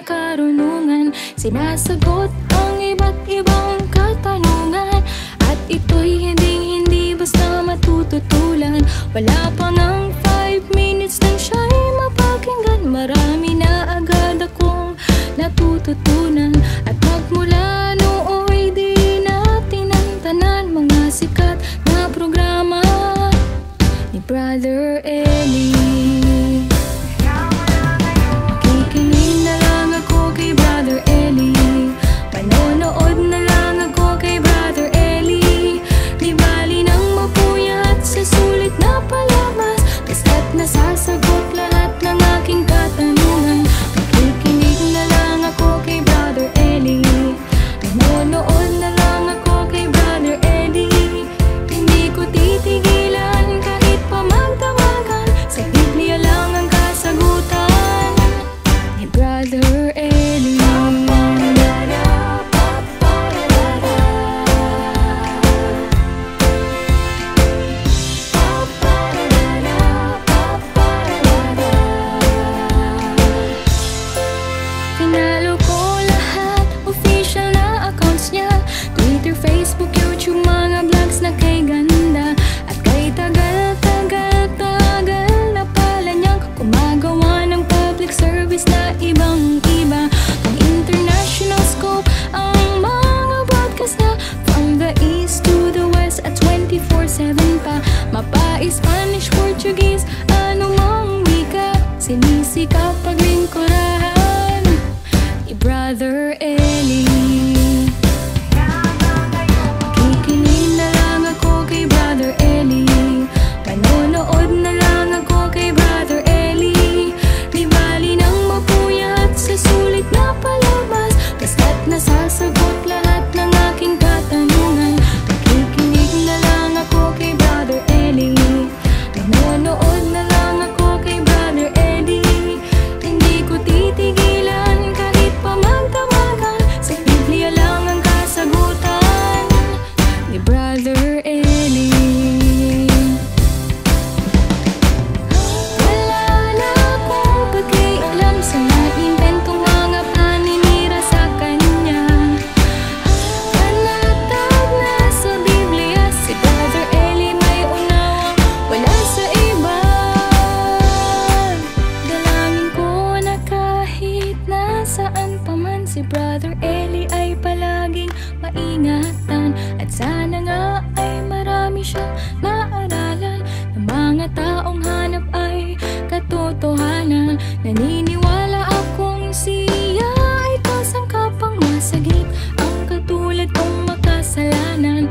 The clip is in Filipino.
karunungan, sinasagot ang iba't ibang katanungan. At ito'y hindi basta matututulan. Wala pa ng 5 minutes nang siya'y mapakinggan. Marami na agad akong natututunan. At magmula nooy di natin ang tanan mga sikat na programa ni Brother Eli. Makikinig na lang ako kay Brother Eli. Manonood na lang ako kay Brother Eli. Di bali nang mapuyat sa sulit na palabas, basta't nasasagot lahat ng aking katanungan. Makikinig na lang ako kay Brother Eli. Manonood na lang ako kay Brother Eli. Hindi ko titigilan kahit pa magtawagan, sa Biblia lang ang kasagutan ni Brother Eli. Pinalo ko lahat, official na accounts niya, Twitter, Facebook, YouTube, mga vlogs na kay ganda. At kay tagal na pala niyang gumagawa ng public service na ibang-iba. Ang international scope ang mga broadcast niya, from the east to the west at 24/7 pa. Mapa, Spanish, Portuguese, anumang wika, sinisikap paglingkurahan ni Brother Eli. Makikinig na lang ako kay Brother Eli. Manonood na lang ako kay Brother Eli. Di bali nang mapuyat sa sulit na palabas, basta't nasasagot lahat ng aking katanungan. Makikinig na lang ako kay Brother Eli. Manonood na lang ako kay Brother Eli. Hindi ko titigilan kahit pa magtawagan, sa Biblia lang ang kasagutan ni Brother Eli. Wala na akong pakialam sa naimbentong mga paninira sa kanya. Panatag na sa Biblia, si Brother Eli may unawa, wala sa iba. Dalangin ko na kahit nasaan pa man, si Brother Eli ay palaging maingatan. At sana nga ay marami siyang maaralan ng mga taong hanap ay katotohanan. Naniniwala akong siya ay kasangkapang masagip ang katulad kong makasalanan.